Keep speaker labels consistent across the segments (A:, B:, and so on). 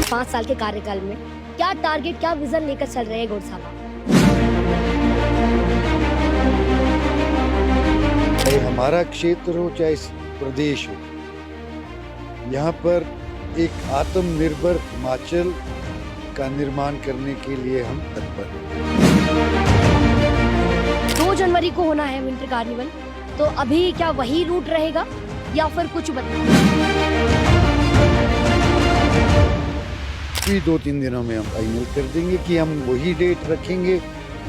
A: 5 साल के कार्यकाल में क्या टारगेट, क्या विजन लेकर चल रहे हैं गौड़ साहब?
B: चाहे हमारा क्षेत्र हो चाहे प्रदेश हो, यहाँ पर एक आत्मनिर्भर हिमाचल का निर्माण करने के लिए हम तत्पर हैं।
A: 2 जनवरी को होना है विंटर कार्निवल, तो अभी क्या वही रूट रहेगा या फिर कुछ
B: भी 2-3 दिनों में हम फाइनल कर देंगे कि हम वही डेट रखेंगे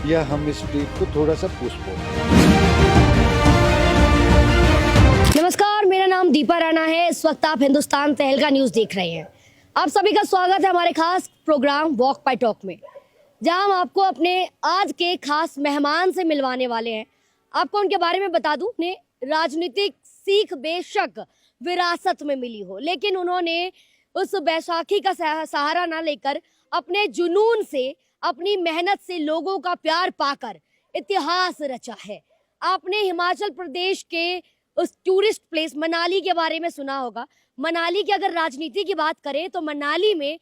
B: या हम इस डेट को थोड़ा सा पोस्टपोन।
A: नमस्कार, मेरा नाम दीपा राणा है। इस वक्त आप हिंदुस्तान तहलका न्यूज देख रहे हैं। आप सभी का स्वागत है हमारे खास प्रोग्राम वॉक बाय टॉक में, जहां हम आपको अपने आज के खास मेहमान से मिलवाने वाले हैं। आपको उनके बारे में बता दूं, उन्हें राजनीतिक सीख बेशक विरासत में मिली हो, लेकिन उन्होंने उस बैसाखी का सहारा ना लेकर अपने जुनून से, अपनी मेहनत से लोगों का प्यार पाकर इतिहास रचा है। आपने हिमाचल प्रदेश के उस टूरिस्ट प्लेस मनाली के बारे में सुना होगा। मनाली की अगर राजनीति की बात करें तो मनाली में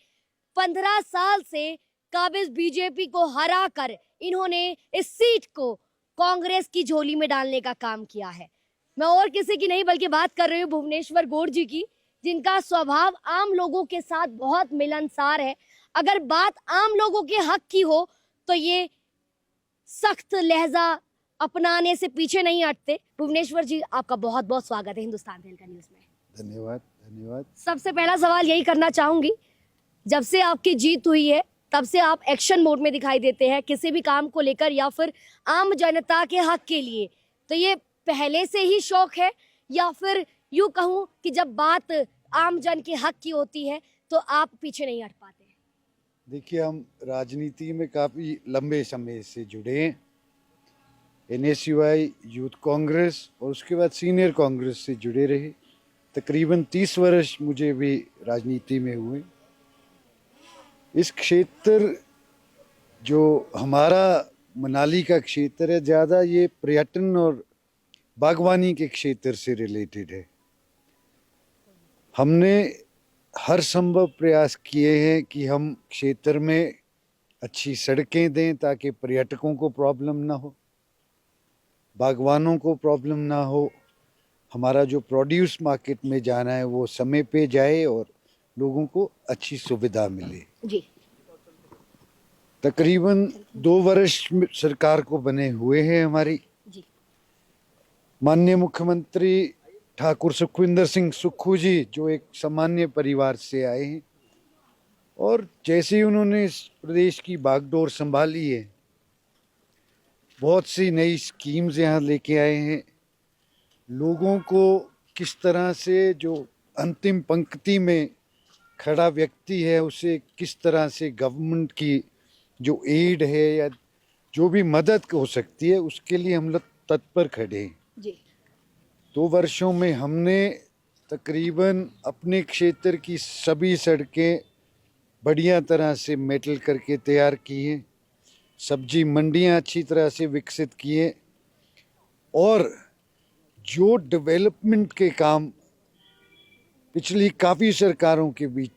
A: 15 साल से काबिज बीजेपी को हरा कर इन्होंने इस सीट को कांग्रेस की झोली में डालने का काम किया है। मैं और किसी की नहीं बल्कि बात कर रही हूँ भुवनेश्वर गौड़ जी की, जिनका स्वभाव आम लोगों के साथ बहुत मिलनसार है। अगर बात आम लोगों के हक की हो तो ये सख्त लहजा अपनाने से पीछे नहीं हटते। भुवनेश्वर जी, आपका बहुत बहुत स्वागत है हिंदुस्तान तहलका न्यूज में।
B: धन्यवाद।
A: सबसे पहला सवाल यही करना चाहूंगी, जब से आपकी जीत हुई है तब से आप एक्शन मोड में दिखाई देते हैं किसी भी काम को लेकर या फिर आम जनता के हक के लिए। तो ये पहले से ही शौक है या फिर यूं कहूं कि जब बात आम जन के हक की होती है तो आप पीछे नहीं हट पाते?
B: देखिए, हम राजनीति में काफ़ी लंबे समय से जुड़े हैं। NSUI यूथ कांग्रेस और उसके बाद सीनियर कांग्रेस से जुड़े रहे। तकरीबन 30 वर्ष मुझे भी राजनीति में हुए। इस क्षेत्र जो हमारा मनाली का क्षेत्र है, ज़्यादा ये पर्यटन और बागवानी के क्षेत्र से रिलेटेड है। हमने हर संभव प्रयास किए हैं कि हम क्षेत्र में अच्छी सड़कें दें ताकि पर्यटकों को प्रॉब्लम ना हो, बागवानों को प्रॉब्लम ना हो, हमारा जो प्रोड्यूस मार्केट में जाना है वो समय पे जाए और लोगों को अच्छी सुविधा मिले
A: जी।
B: तकरीबन 2 वर्ष सरकार को बने हुए हैं हमारी।
A: जी।
B: माननीय मुख्यमंत्री ठाकुर सुखविंदर सिंह सुक्खू जी, जो एक सामान्य परिवार से आए हैं, और जैसे ही उन्होंने इस प्रदेश की बागडोर संभाली है, बहुत सी नई स्कीम्स यहाँ लेके आए हैं। लोगों को किस तरह से जो अंतिम पंक्ति में खड़ा व्यक्ति है उसे किस तरह से गवर्नमेंट की जो एड है या जो भी मदद हो सकती है उसके लिए हम लोग तत्पर खड़े हैं।
A: जी।
B: 2 वर्षों में हमने तकरीबन अपने क्षेत्र की सभी सड़कें बढ़िया तरह से मेटल करके तैयार की हैं, सब्जी मंडियां अच्छी तरह से विकसित किए, और जो डेवलपमेंट के काम पिछली काफ़ी सरकारों के बीच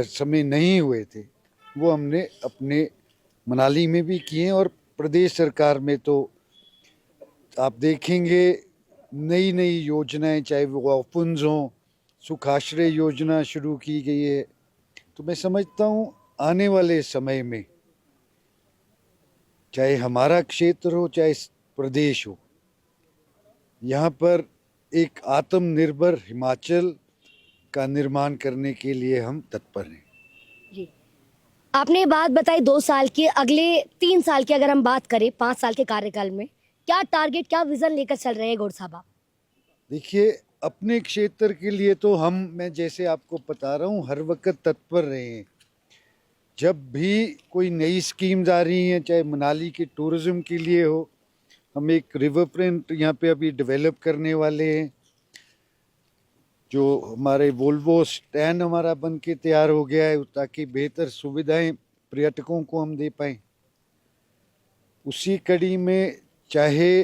B: समय नहीं हुए थे वो हमने अपने मनाली में भी किए। और प्रदेश सरकार में तो आप देखेंगे नई नई योजनाएं, चाहे वो ऑफन्स हों, सुखाश्रय योजना शुरू की गई है। तो मैं समझता हूँ आने वाले समय में चाहे हमारा क्षेत्र हो चाहे प्रदेश हो, यहाँ पर एक आत्मनिर्भर हिमाचल का निर्माण करने के लिए हम तत्पर हैं।
A: जी, आपने ये बात बताई 2 साल की। अगले 3 साल की अगर हम बात करें 5 साल के कार्यकाल में क्या टारगेट, क्या विजन लेकर चल रहे हैं गौड़ साहब आप?
B: देखिए, अपने क्षेत्र के लिए तो मैं जैसे आपको बता रहा हूँ हर वक्त तत्पर रहे हैं। जब भी कोई नई स्कीम्स आ रही हैं, चाहे मनाली के टूरिज्म के लिए हो, हम एक रिवर फ्रंट यहाँ पे अभी डेवलप करने वाले हैं, जो हमारे वोल्वो स्टैंड हमारा बन के तैयार हो गया है ताकि बेहतर सुविधाएं पर्यटकों को हम दे पाएँ। उसी कड़ी में चाहे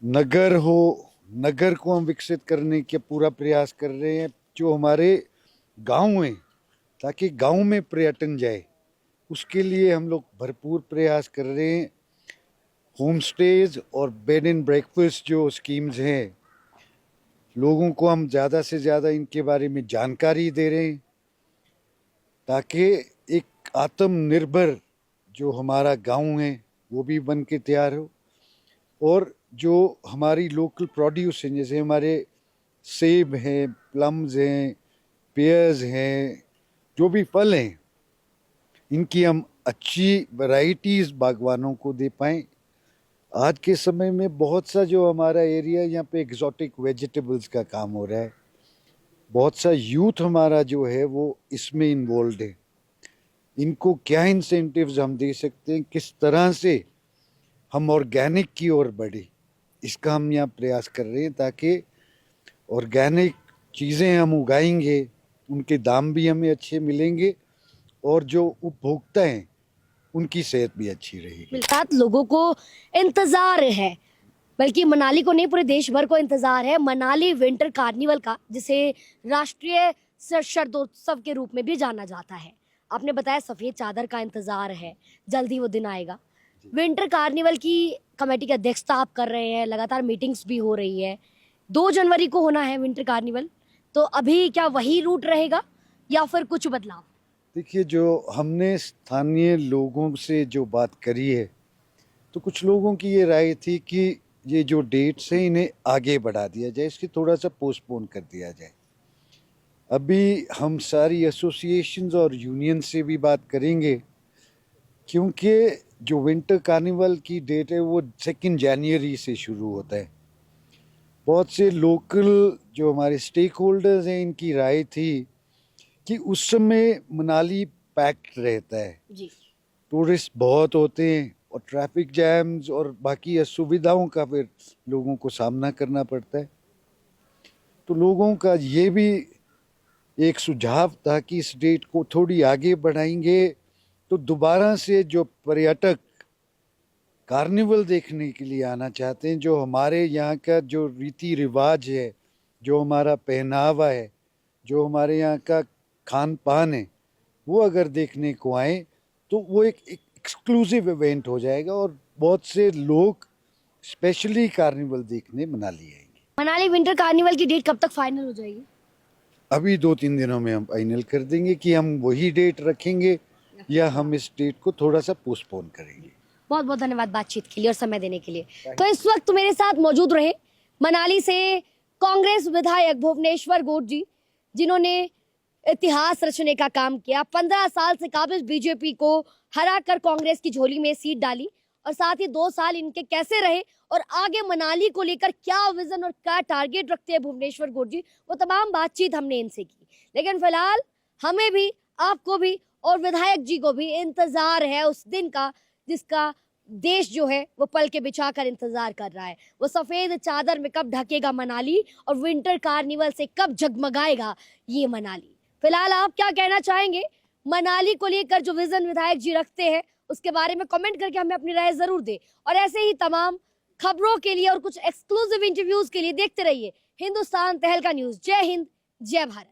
B: नगर हो, नगर को हम विकसित करने के पूरा प्रयास कर रहे हैं। जो हमारे गांव हैं ताकि गांव में पर्यटन जाए। उसके लिए हम लोग भरपूर प्रयास कर रहे हैं। होम स्टेज और बेड एंड ब्रेकफास्ट जो स्कीम्स हैं, लोगों को हम ज़्यादा से ज़्यादा इनके बारे में जानकारी दे रहे हैं ताकि एक आत्मनिर्भर जो हमारा गांव है वो भी बन के तैयार हो, और जो हमारी लोकल प्रोड्यूस हैं, जैसे हमारे सेब हैं, प्लम्स हैं, पेयर्स हैं, जो भी फल हैं, इनकी हम अच्छी वैरायटीज़ बागवानों को दे पाएँ। आज के समय में बहुत सा जो हमारा एरिया यहाँ पे एग्जॉटिक वेजिटेबल्स का काम हो रहा है, बहुत सा यूथ हमारा जो है वो इसमें इन्वॉल्व है। इनको क्या इंसेंटिव्स हम दे सकते हैं, किस तरह से हम ऑर्गेनिक की ओर बढ़े, इसका हम यहाँ प्रयास कर रहे हैं ताकि ऑर्गेनिक चीज़ें हम उगाएंगे, उनके दाम भी हमें अच्छे मिलेंगे और जो उपभोक्ता हैं उनकी सेहत भी अच्छी रहेगी।
A: साथ लोगों को इंतजार है, बल्कि मनाली को नहीं पूरे देश भर को इंतजार है मनाली विंटर कार्निवल का, जिसे राष्ट्रीय शरदोत्सव के रूप में भी जाना जाता है। आपने बताया सफेद चादर का इंतजार है, जल्दी वो दिन आएगा। विंटर कार्निवल की कमेटी की अध्यक्षता आप कर रहे हैं, लगातार मीटिंग्स भी हो रही है। 2 जनवरी को होना है विंटर कार्निवल, तो अभी क्या वही रूट रहेगा या फिर कुछ बदलाव?
B: देखिए, जो हमने स्थानीय लोगों से जो बात करी है, तो कुछ लोगों की ये राय थी कि ये जो डेट्स हैं इन्हें आगे बढ़ा दिया जाए, इसकी थोड़ा सा पोस्टपोन कर दिया जाए। अभी हम सारी एसोसिएशंस और यूनियन से भी बात करेंगे, क्योंकि जो विंटर कार्निवल की डेट है वो 2 जनवरी से शुरू होता है। बहुत से लोकल जो हमारे स्टेक होल्डर्स हैं, इनकी राय थी कि उस समय मनाली पैक्ड रहता है,
A: जी।
B: टूरिस्ट बहुत होते हैं और ट्रैफिक जैम्स और बाकी असुविधाओं का फिर लोगों को सामना करना पड़ता है। तो लोगों का ये भी एक सुझाव था कि इस डेट को थोड़ी आगे बढ़ाएंगे तो दोबारा से जो पर्यटक कार्निवल देखने के लिए आना चाहते हैं, जो हमारे यहाँ का जो रीति रिवाज है, जो हमारा पहनावा है, जो हमारे यहाँ का खान पान है, वो अगर देखने को आए तो वो एक एक्सक्लूसिव इवेंट हो जाएगा और बहुत से लोग स्पेशली कार्निवल देखने मनाली आएंगे।
A: मनाली विंटर कार्निवल की डेट कब तक फाइनल हो जाएगी?
B: अभी 2-3 दिनों में हम फाइनल कर देंगे कि हम वही डेट रखेंगे या हम इस डेट को थोड़ा सा पोस्टपोन करेंगे।
A: बहुत बहुत धन्यवाद बातचीत के लिए और समय देने के लिए। तो इस वक्त मेरे साथ मौजूद रहे मनाली से कांग्रेस विधायक भुवनेश्वर गौड़ जी, जिन्होंने इतिहास रचने का काम किया। 15 साल से काबिज बीजेपी को हराकर कांग्रेस की झोली में सीट डाली, और साथ ही 2 साल इनके कैसे रहे और आगे मनाली को लेकर क्या विजन और क्या टारगेट रखते हैं भुवनेश्वर गौड़ जी, वो तमाम बातचीत हमने इनसे की। लेकिन फिलहाल हमें भी, आपको भी और विधायक जी को भी इंतजार है उस दिन का जिसका देश जो है वो पल के बिछाकर इंतजार कर रहा है। वो सफेद चादर में कब ढकेगा मनाली और विंटर कार्निवल से कब जगमगाएगा ये मनाली। फिलहाल आप क्या कहना चाहेंगे मनाली को लेकर, जो विजन विधायक जी रखते हैं उसके बारे में कमेंट करके हमें अपनी राय जरूर दे। और ऐसे ही तमाम खबरों के लिए और कुछ एक्सक्लूसिव इंटरव्यूज के लिए देखते रहिए हिंदुस्तान तहलका न्यूज। जय हिंद, जय भारत।